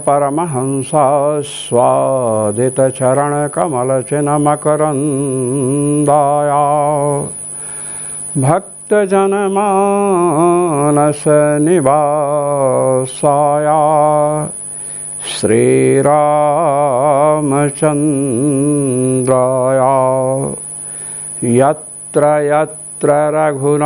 परमहंसा स्वादितचरणकमलचिन्हमकरन्दाया भक्तजनमानसनिवासाया श्रीरामचन्द्राया यत्र यत्र रघुनाथकीर्तनं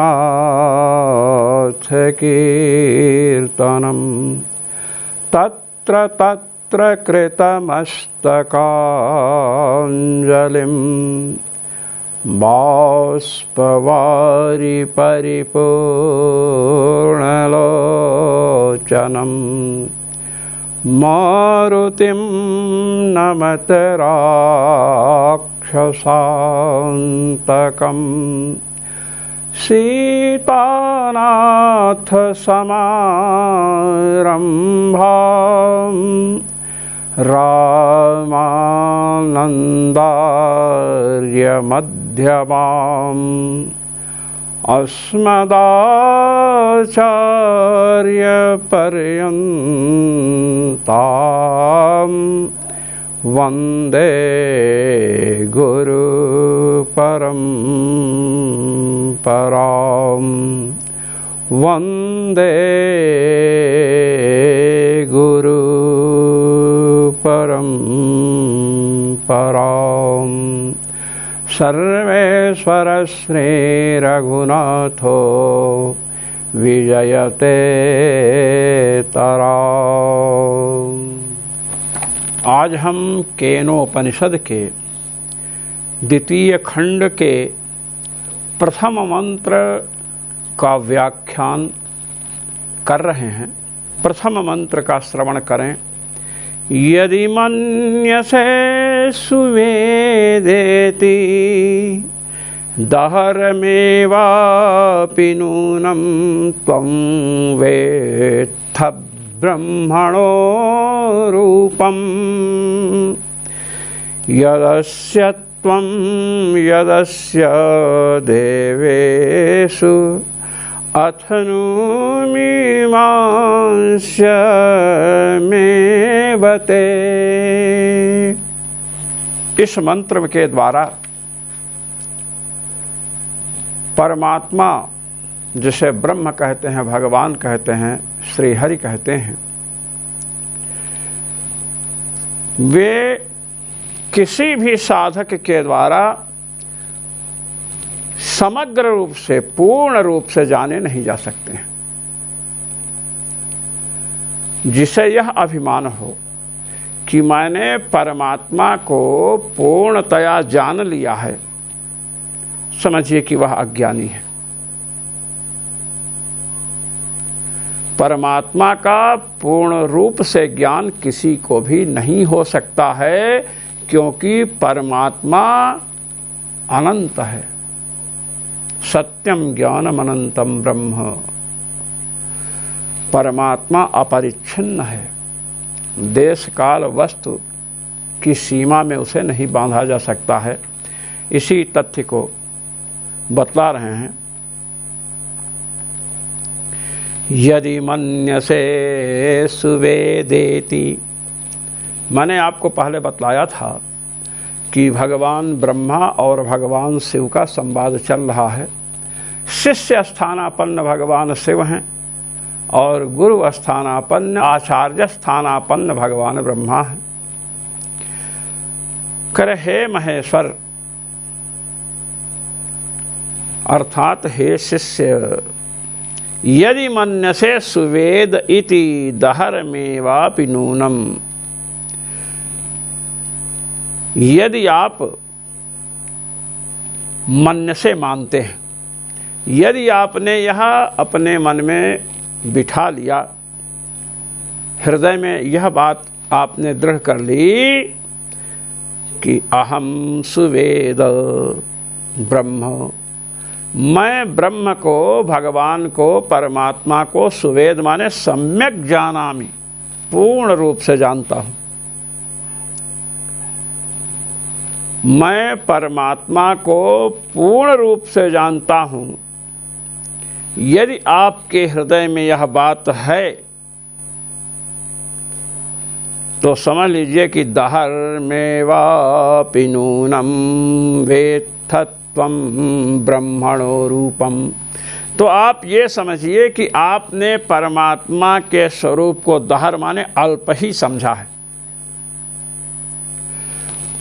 तत्र तत्र कृतमस्तकाञ्जलिं बाष्पवारि परिपूर्णलोचनं मारुतिं नमत राक्षसान्तकं सीतानाथसमारम्भां रामानन्दार्यमध्यमाम् अस्मदाचार्यपर्यन्तां वन्दे गुरुपरम्परां वन्दे गुरुपरम्परां सर्वेश्वर श्री रघुनाथो विजयते तरा। आज हम केनोपनिषद के द्वितीय खंड के प्रथम मंत्र का व्याख्यान कर रहे हैं। प्रथम मंत्र का श्रवण करें। यदि मन्यसे सुवेदेति दहरमेवापि नूनं त्वं वेत्थ ब्रह्मणो रूपं यदस्य त्वं यदस्य देवेषु अथनुमीमांस्यमेवते। इस मंत्र के द्वारा परमात्मा, जिसे ब्रह्म कहते हैं, भगवान कहते हैं, श्री हरि कहते हैं, वे किसी भी साधक के द्वारा समग्र रूप से, पूर्ण रूप से जाने नहीं जा सकते हैं। जिसे यह अभिमान हो कि मैंने परमात्मा को पूर्णतया जान लिया है, समझिए कि वह अज्ञानी है। परमात्मा का पूर्ण रूप से ज्ञान किसी को भी नहीं हो सकता है, क्योंकि परमात्मा अनंत है। सत्यम ज्ञानम अनंतम ब्रह्म। परमात्मा अपरिच्छिन्न है। देश काल वस्तु की सीमा में उसे नहीं बांधा जा सकता है। इसी तथ्य को बतला रहे हैं। यदि मन्यसे सुवेदेति, मैंने आपको पहले बतलाया था कि भगवान ब्रह्मा और भगवान शिव का संवाद चल रहा है। शिष्य स्थानापन्न भगवान शिव हैं और गुरु स्थानापन्न, आचार्य स्थानापन्न भगवान ब्रह्मा हैं। करे हे महेश्वर, अर्थात हे शिष्य, यदि मन्यसे सुवेद इति दहरमेवापि नूनम, यदि आप मन से मानते हैं, यदि आपने यह अपने मन में बिठा लिया, हृदय में यह बात आपने दृढ़ कर ली कि अहम सुवेद ब्रह्म, मैं ब्रह्म को, भगवान को, परमात्मा को सुवेद माने सम्यक जानामि, पूर्ण रूप से जानता हूँ। मैं परमात्मा को पूर्ण रूप से जानता हूँ। यदि आपके हृदय में यह बात है तो समझ लीजिए कि दहर में वापि नूनम वेत्थत्वं ब्रह्मणो रूपम। तो आप ये समझिए कि आपने परमात्मा के स्वरूप को दहर माने अल्प ही समझा है।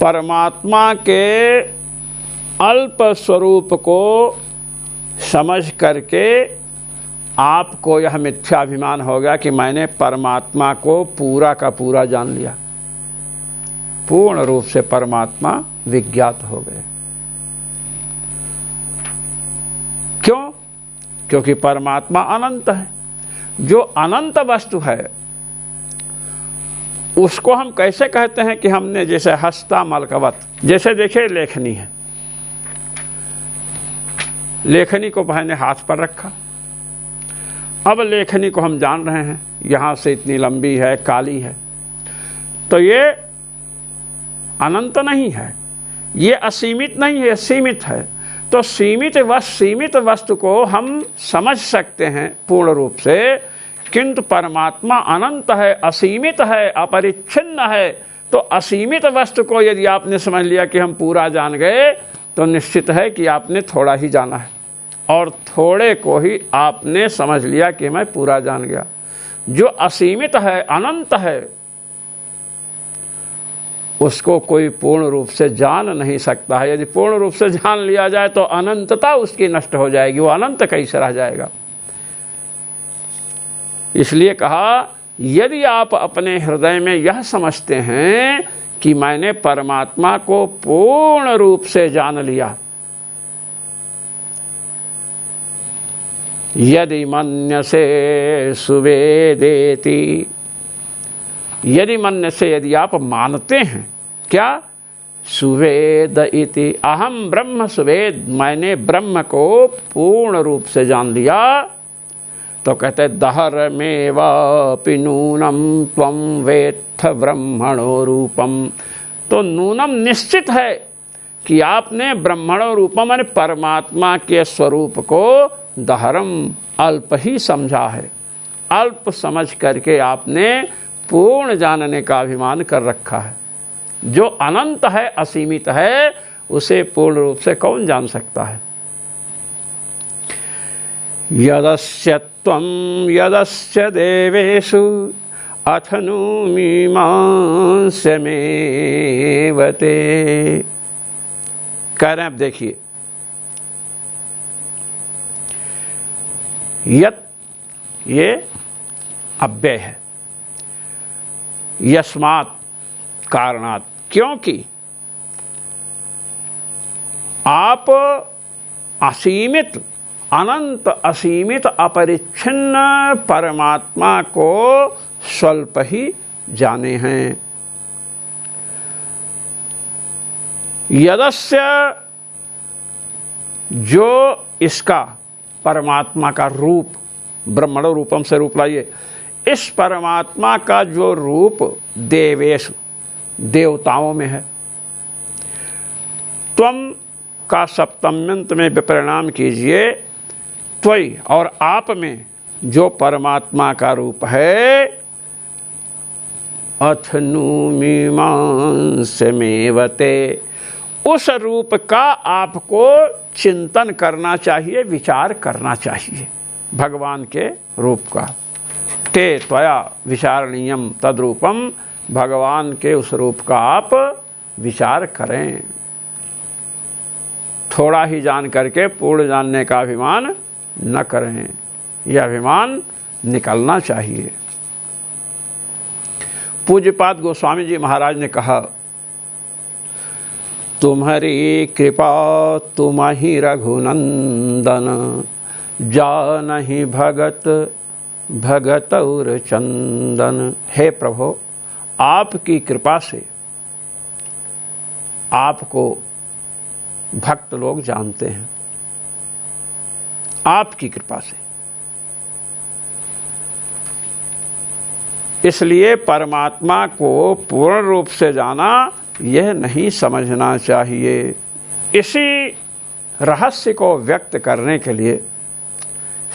परमात्मा के अल्प स्वरूप को समझ करके आपको यह मिथ्याभिमान हो गया कि मैंने परमात्मा को पूरा का पूरा जान लिया। पूर्ण रूप से परमात्मा विज्ञात हो गए। क्यों? क्योंकि परमात्मा अनंत है। जो अनंत वस्तु है उसको हम कैसे कहते हैं कि हमने जैसे हस्ता मलकवत, जैसे देखिए लेखनी है, लेखनी को मैंने हाथ पर रखा। अब लेखनी को हम जान रहे हैं यहाँ से इतनी लंबी है, काली है, तो ये अनंत नहीं है, ये असीमित नहीं है, सीमित है। तो सीमित वस्तु को हम समझ सकते हैं पूर्ण रूप से, किंतु परमात्मा अनंत है, असीमित है, अपरिच्छिन्न है। तो असीमित वस्तु को यदि आपने समझ लिया कि हम पूरा जान गए, तो निश्चित है कि आपने थोड़ा ही जाना है, और थोड़े को ही आपने समझ लिया कि मैं पूरा जान गया। जो असीमित है, अनंत है, उसको कोई पूर्ण रूप से जान नहीं सकता है। यदि पूर्ण रूप से जान लिया जाए तो अनंतता उसकी नष्ट हो जाएगी, वो अनंत कैसे रह जाएगा। इसलिए कहा, यदि आप अपने हृदय में यह समझते हैं कि मैंने परमात्मा को पूर्ण रूप से जान लिया, यदि मन्यसे सुवेदेति, यदि मन्य से यदि आप मानते हैं, क्या? सुवेद इति, अहम ब्रह्म सुवेद, मैंने ब्रह्म को पूर्ण रूप से जान लिया। तो कहते दहर में वापि नूनम त्वं वेत्थ ब्रह्मणो रूपम। तो नूनम निश्चित है कि आपने ब्रह्मणो रूपम माने परमात्मा के स्वरूप को दहरम अल्प ही समझा है। अल्प समझ करके आपने पूर्ण जानने का अभिमान कर रखा है। जो अनंत है, असीमित है, उसे पूर्ण रूप से कौन जान सकता है। यदस्य त्वं यदस्य देवेषु अथनु मीमांसमेव ते। कह रहे हैं, अब देखिए, यत ये अव्यय है, यस्मात् कारणात्, क्योंकि आप असीमित, अनंत, असीमित, अपरिच्छिन्न परमात्मा को स्वल्प ही जाने हैं। यदस्य, जो इसका परमात्मा का रूप, ब्रह्मणो रूपम से रूप लाइए, इस परमात्मा का जो रूप देवेश, देवताओं में है। त्वम का सप्तम्यंत में विपरिणाम कीजिए, त्वयि, और आप में जो परमात्मा का रूप है, अथनु मीमांसमेवते, उस रूप का आपको चिंतन करना चाहिए, विचार करना चाहिए भगवान के रूप का। ते त्वया विचारणीयम तद्रूपम, भगवान के उस रूप का आप विचार करें। थोड़ा ही जान करके पूर्ण जानने का अभिमान न करें, यह अभिमान निकलना चाहिए। पूज्यपाद गोस्वामी जी महाराज ने कहा, तुम्हारी कृपा तुम्हि रघुनंदन, जानहि भगत भगत और चंदन। हे प्रभु, आपकी कृपा से आपको भक्त लोग जानते हैं, आपकी कृपा से। इसलिए परमात्मा को पूर्ण रूप से जाना यह नहीं समझना चाहिए। इसी रहस्य को व्यक्त करने के लिए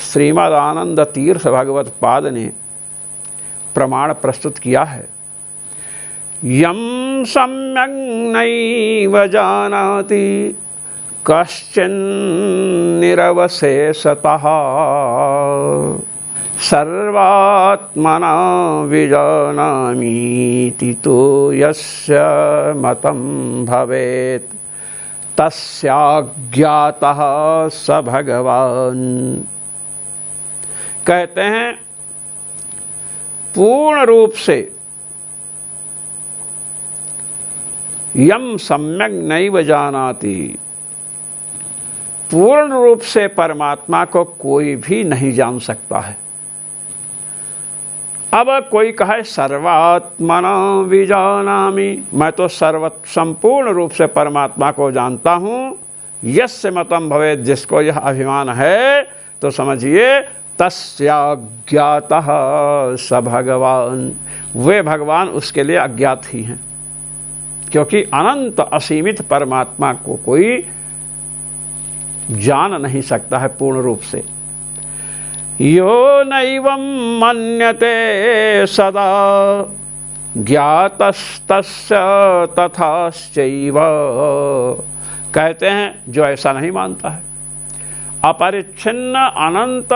श्रीमद् आनंद तीर्थ भगवत पाद ने प्रमाण प्रस्तुत किया है यं सम्यक् नैव जानाति कश्चिन्निरवशेषतः सर्वात्मना विजानामीति तो यस्य मतं भवेत् तस्याज्ञातः स भगवान्। कहते हैं पूर्ण रूप से यम सम्यक् नैव जानाति, पूर्ण रूप से परमात्मा को कोई भी नहीं जान सकता है। अब कोई कहे सर्वात्मना विजानामि, मैं तो संपूर्ण रूप से परमात्मा को जानता हूँ। यस्य मतम भवेत्, जिसको यह अभिमान है तो समझिए तस्याज्ञातः स भगवान, वे भगवान उसके लिए अज्ञात ही हैं, क्योंकि अनंत असीमित परमात्मा को कोई जान नहीं सकता है पूर्ण रूप से। यो नैवं मन्यते सदा ज्ञातस्तस्य तथाश्चैव, कहते हैं जो ऐसा नहीं मानता है अपरिच्छिन्न अनंत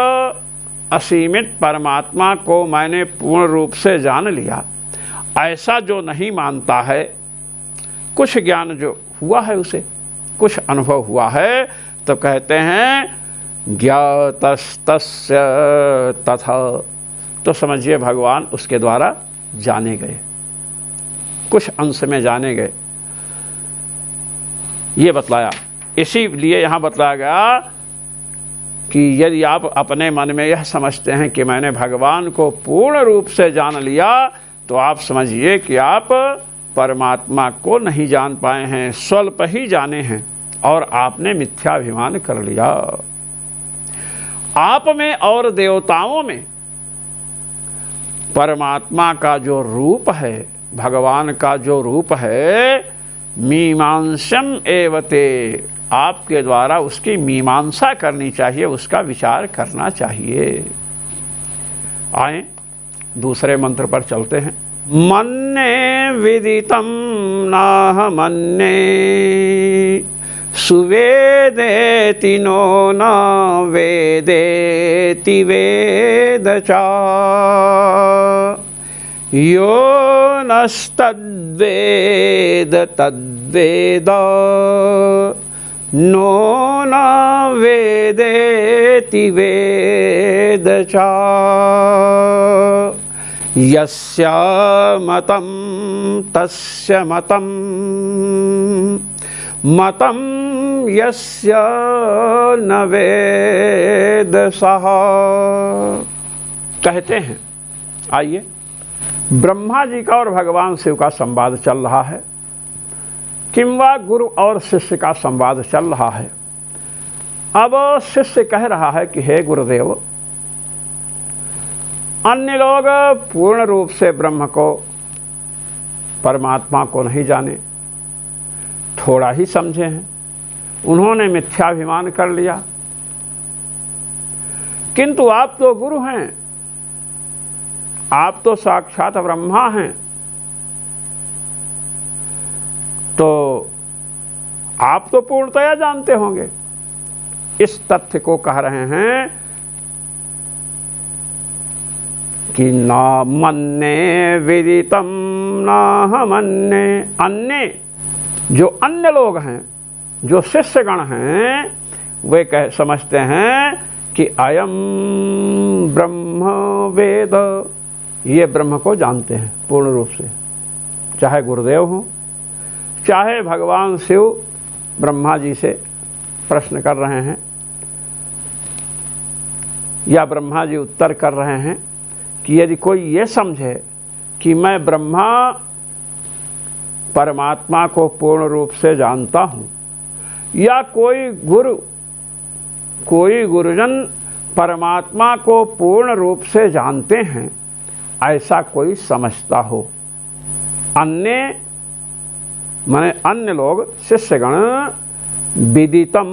असीमित परमात्मा को मैंने पूर्ण रूप से जान लिया, ऐसा जो नहीं मानता है, कुछ ज्ञान जो हुआ है उसे, कुछ अनुभव हुआ है, तो कहते हैं ज्ञातस्तस्य तथा, तो समझिए भगवान उसके द्वारा जाने गए, कुछ अंश में जाने गए, ये बतलाया। इसीलिए यहाँ बतलाया गया कि यदि आप अपने मन में यह समझते हैं कि मैंने भगवान को पूर्ण रूप से जान लिया, तो आप समझिए कि आप परमात्मा को नहीं जान पाए हैं, स्वल्प ही जाने हैं और आपने मिथ्याभिमान कर लिया। आप में और देवताओं में परमात्मा का जो रूप है, भगवान का जो रूप है, मीमांसम एवते, आपके द्वारा उसकी मीमांसा करनी चाहिए, उसका विचार करना चाहिए। आए दूसरे मंत्र पर चलते हैं। मन्ने विदितम नाह मन्ने सुवेदेति नो न वेदेति वेद चा यो नस्तद्वेद तद्वेद नो न वेदेति वेद चा यस्य मतं तस्य मतं मतं यस्य न वेद सः। कहते हैं, आइए, ब्रह्मा जी का और भगवान शिव का संवाद चल रहा है, किंवा गुरु और शिष्य का संवाद चल रहा है। अब शिष्य कह रहा है कि हे गुरुदेव, अन्य लोग पूर्ण रूप से ब्रह्म को, परमात्मा को नहीं जाने, थोड़ा ही समझे हैं, उन्होंने मिथ्याभिमान कर लिया, किंतु आप तो गुरु हैं, आप तो साक्षात ब्रह्मा हैं, तो आप तो पूर्णतया जानते होंगे। इस तथ्य को कह रहे हैं कि ना मन्ने विदितम ना मन्ने, अन्य जो अन्य लोग हैं, जो शिष्यगण हैं, वे समझते हैं कि अयम ब्रह्म वेद, ये ब्रह्म को जानते हैं पूर्ण रूप से, चाहे गुरुदेव हो, चाहे भगवान शिव ब्रह्मा जी से प्रश्न कर रहे हैं या ब्रह्मा जी उत्तर कर रहे हैं, कि यदि कोई ये समझे कि मैं ब्रह्मा परमात्मा को पूर्ण रूप से जानता हूँ, या कोई गुरुजन परमात्मा को पूर्ण रूप से जानते हैं, ऐसा कोई समझता हो, अन्य माने अन्य लोग शिष्यगण विदितम,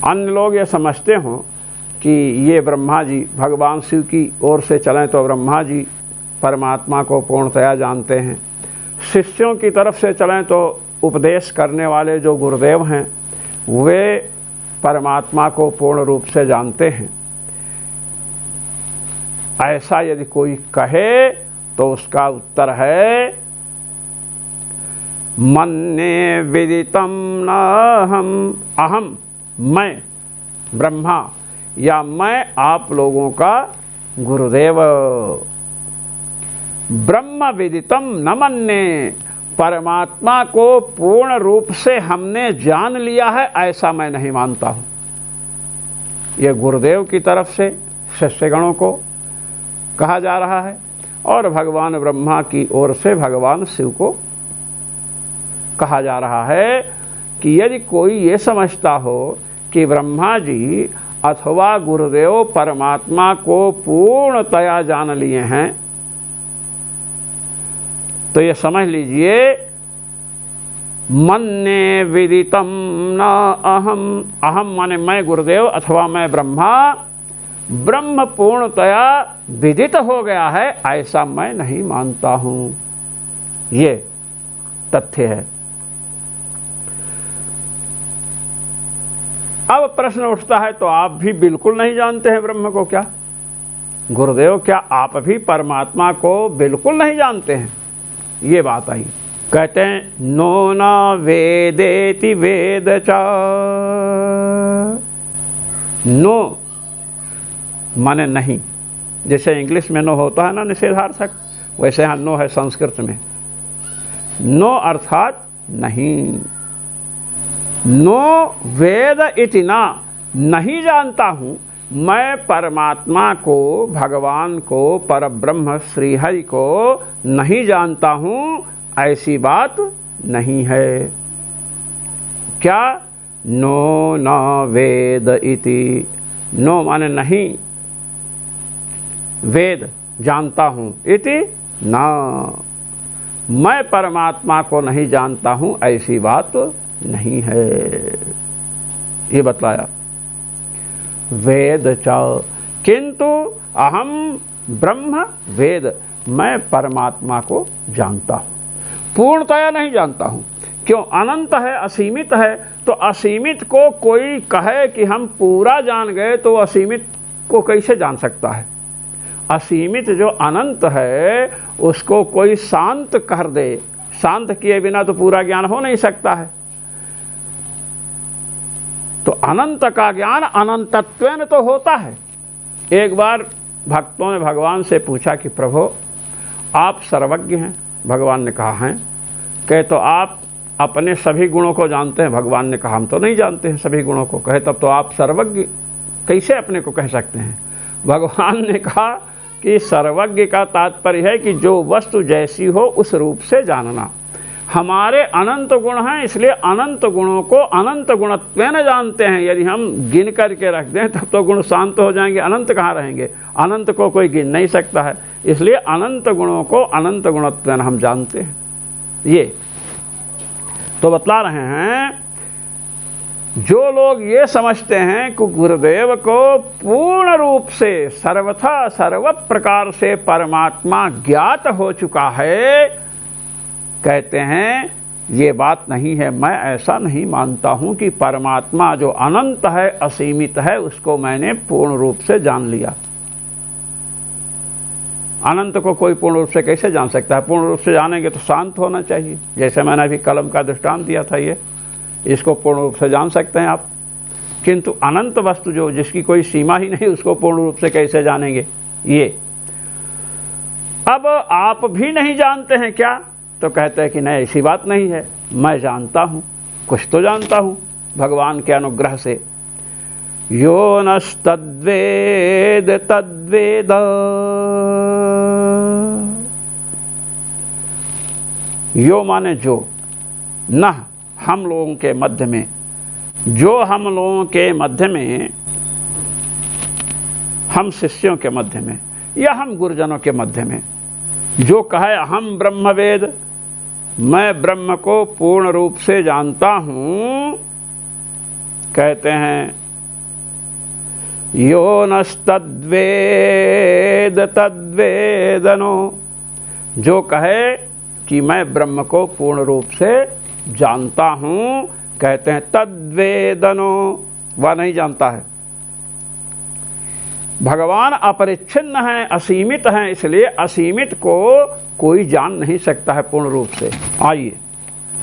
अन्य लोग ये समझते हों कि ये ब्रह्मा जी भगवान शिव की ओर से चलें तो ब्रह्मा जी परमात्मा को पूर्णतया जानते हैं, शिष्यों की तरफ से चलें तो उपदेश करने वाले जो गुरुदेव हैं वे परमात्मा को पूर्ण रूप से जानते हैं। ऐसा यदि कोई कहे तो उसका उत्तर है मन्ये विदितं नाहम्, अहम मैं ब्रह्मा या मैं आप लोगों का गुरुदेव। ब्रह्म विदितम न मन्ये, परमात्मा को पूर्ण रूप से हमने जान लिया है ऐसा मैं नहीं मानता हूँ। ये गुरुदेव की तरफ से शिष्यगणों को कहा जा रहा है और भगवान ब्रह्मा की ओर से भगवान शिव को कहा जा रहा है कि यदि कोई ये समझता हो कि ब्रह्मा जी अथवा गुरुदेव परमात्मा को पूर्णतया जान लिए हैं तो ये समझ लीजिए मन्ये विदितम न अहम, अहम माने मैं गुरुदेव अथवा मैं ब्रह्मा, ब्रह्म पूर्णतया विदित हो गया है ऐसा मैं नहीं मानता हूँ। ये तथ्य है। अब प्रश्न उठता है तो आप भी बिल्कुल नहीं जानते हैं ब्रह्म को क्या? गुरुदेव क्या आप भी परमात्मा को बिल्कुल नहीं जानते हैं? ये बात आई। कहते हैं नो न वेदेति वेद च, नो माने नहीं, जैसे इंग्लिश में नो होता है ना निषेधार्थक, वैसे यहाँ नो है संस्कृत में। नो अर्थात नहीं, नो वेद इति ना, नहीं जानता हूँ मैं परमात्मा को, भगवान को, परब्रह्म श्रीहरि को नहीं जानता हूँ ऐसी बात नहीं है। क्या? नो न वेद इति, नो माने नहीं, वेद जानता हूँ, इति ना मैं परमात्मा को नहीं जानता हूँ ऐसी बात नहीं है। ये बतलाया। वेद च किंतु अहम ब्रह्म वेद, मैं परमात्मा को जानता हूँ, पूर्णतया नहीं जानता हूँ। क्यों? अनंत है, असीमित है, तो असीमित को कोई कहे कि हम पूरा जान गए तो असीमित को कैसे जान सकता है? असीमित जो अनंत है उसको कोई शांत कर दे, शांत किए बिना तो पूरा ज्ञान हो नहीं सकता है। तो अनंत का ज्ञान अनंतत्वेन तो होता है। एक बार भक्तों ने भगवान से पूछा कि प्रभु आप सर्वज्ञ हैं? भगवान ने कहा हैं। कहे तो आप अपने सभी गुणों को जानते हैं? भगवान ने कहा हम तो नहीं जानते हैं सभी गुणों को। कहे तब तो आप सर्वज्ञ कैसे अपने को कह सकते हैं? भगवान ने कहा कि सर्वज्ञ का तात्पर्य है कि जो वस्तु जैसी हो उस रूप से जानना। हमारे अनंत गुण हैं, इसलिए अनंत गुणों को अनंत गुणत्वेन जानते हैं। यदि हम गिन करके रख दें तब तो गुण शांत हो जाएंगे, अनंत कहाँ रहेंगे? अनंत को कोई गिन नहीं सकता है, इसलिए अनंत गुणों को अनंत गुणत्वेन हम जानते हैं। ये तो बतला रहे हैं जो लोग ये समझते हैं कि गुरुदेव को पूर्ण रूप से सर्वथा सर्व प्रकार से परमात्मा ज्ञात हो चुका है, कहते हैं ये बात नहीं है। मैं ऐसा नहीं मानता हूँ कि परमात्मा जो अनंत है, असीमित है, उसको मैंने पूर्ण रूप से जान लिया। अनंत को कोई पूर्ण रूप से कैसे जान सकता है? पूर्ण रूप से जानेंगे तो शांत होना चाहिए। जैसे मैंने अभी कलम का दृष्टांत दिया था, ये इसको पूर्ण रूप से जान सकते हैं आप, किंतु अनंत वस्तु जो जिसकी कोई सीमा ही नहीं उसको पूर्ण रूप से कैसे जानेंगे? ये अब आप भी नहीं जानते हैं क्या? तो कहते हैं कि नहीं ऐसी बात नहीं है, मैं जानता हूँ, कुछ तो जानता हूँ भगवान के अनुग्रह से। यो नस्तद्वेद तद्वेद, यो माने जो, न हम लोगों के मध्य में, जो हम लोगों के मध्य में, हम शिष्यों के मध्य में या हम गुरुजनों के मध्य में जो कहे हम ब्रह्मवेद, मैं ब्रह्म को पूर्ण रूप से जानता हूँ, कहते हैं यो नस्तद्वेद तद्वेदनो, जो कहे कि मैं ब्रह्म को पूर्ण रूप से जानता हूँ, कहते हैं तद्वेदनो, वह नहीं जानता है। भगवान अपरिच्छिन्न हैं, असीमित हैं, इसलिए असीमित को कोई जान नहीं सकता है पूर्ण रूप से। आइए,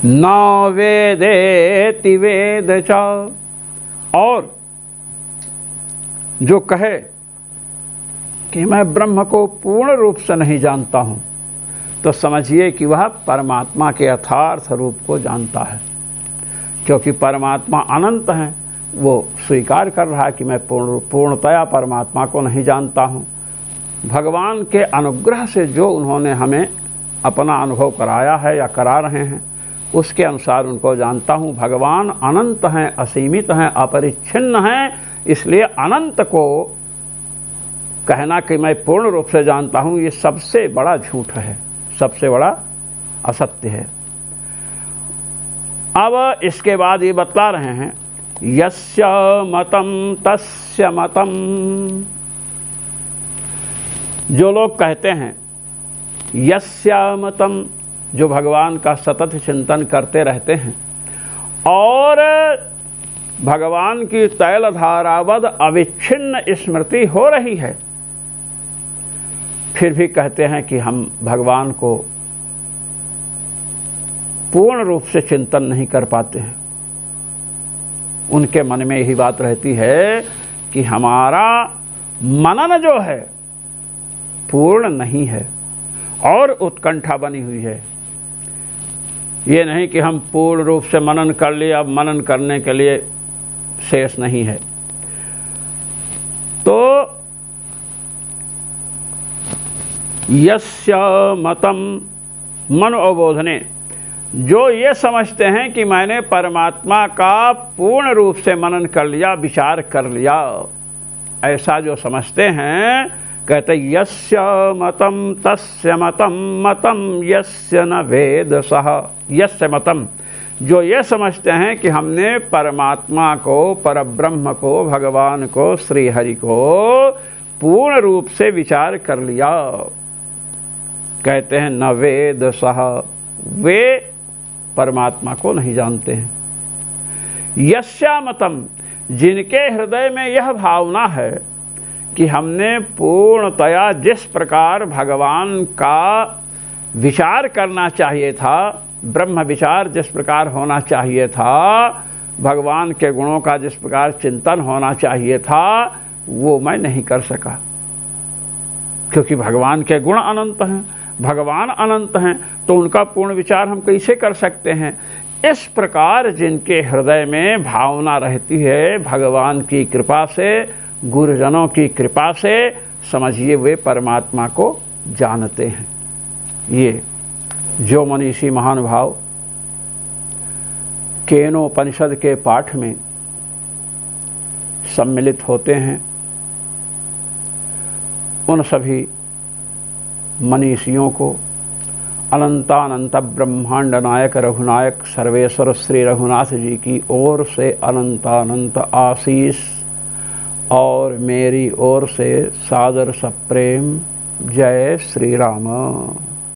न वेदेति वेद च, और जो कहे कि मैं ब्रह्म को पूर्ण रूप से नहीं जानता हूँ, तो समझिए कि वह परमात्मा के यथार्थ रूप को जानता है, क्योंकि परमात्मा अनंत हैं। वो स्वीकार कर रहा है कि मैं पूर्णतया परमात्मा को नहीं जानता हूँ। भगवान के अनुग्रह से जो उन्होंने हमें अपना अनुभव कराया है या करा रहे हैं, उसके अनुसार उनको जानता हूँ। भगवान अनंत हैं, असीमित हैं, अपरिच्छिन्न हैं, इसलिए अनंत को कहना कि मैं पूर्ण रूप से जानता हूँ, ये सबसे बड़ा झूठ है, सबसे बड़ा असत्य है। अब इसके बाद ये बतला रहे हैं, यस्य मतम तस्य मतम। जो लोग कहते हैं यस्य मतम, जो भगवान का सतत चिंतन करते रहते हैं और भगवान की तैलधारावद अविच्छिन्न स्मृति हो रही है, फिर भी कहते हैं कि हम भगवान को पूर्ण रूप से चिंतन नहीं कर पाते हैं। उनके मन में यही बात रहती है कि हमारा मनन जो है पूर्ण नहीं है और उत्कंठा बनी हुई है। ये नहीं कि हम पूर्ण रूप से मनन कर लिए, अब मनन करने के लिए शेष नहीं है। तो यस्य मतम मनोबोधने, जो ये समझते हैं कि मैंने परमात्मा का पूर्ण रूप से मनन कर लिया, विचार कर लिया, ऐसा जो समझते हैं, कहते यस्य मतम तस्य मतम मतम यस्य न वेद सह। यस्य मतम, जो ये समझते हैं कि हमने परमात्मा को, परब्रह्म को, भगवान को, श्री हरि को पूर्ण रूप से विचार कर लिया, कहते हैं न वेद सह, वे परमात्मा को नहीं जानते हैं। यस्या मतम, जिनके हृदय में यह भावना है कि हमने पूर्णतया जिस प्रकार भगवान का विचार करना चाहिए था, ब्रह्म विचार जिस प्रकार होना चाहिए था, भगवान के गुणों का जिस प्रकार चिंतन होना चाहिए था, वो मैं नहीं कर सका, क्योंकि भगवान के गुण अनंत हैं, भगवान अनंत हैं, तो उनका पूर्ण विचार हम कैसे कर सकते हैं। इस प्रकार जिनके हृदय में भावना रहती है, भगवान की कृपा से, गुरुजनों की कृपा से, समझिए वे परमात्मा को जानते हैं। ये जो मनीषी महानुभाव केनोपनिषद के पाठ में सम्मिलित होते हैं, उन सभी मनीषियों को अनंतानंत ब्रह्मांड नायक रघुनायक सर्वेश्वर श्री रघुनाथ जी की ओर से अनंतानंत आशीष और मेरी ओर से सादर सप्रेम। जय श्री राम।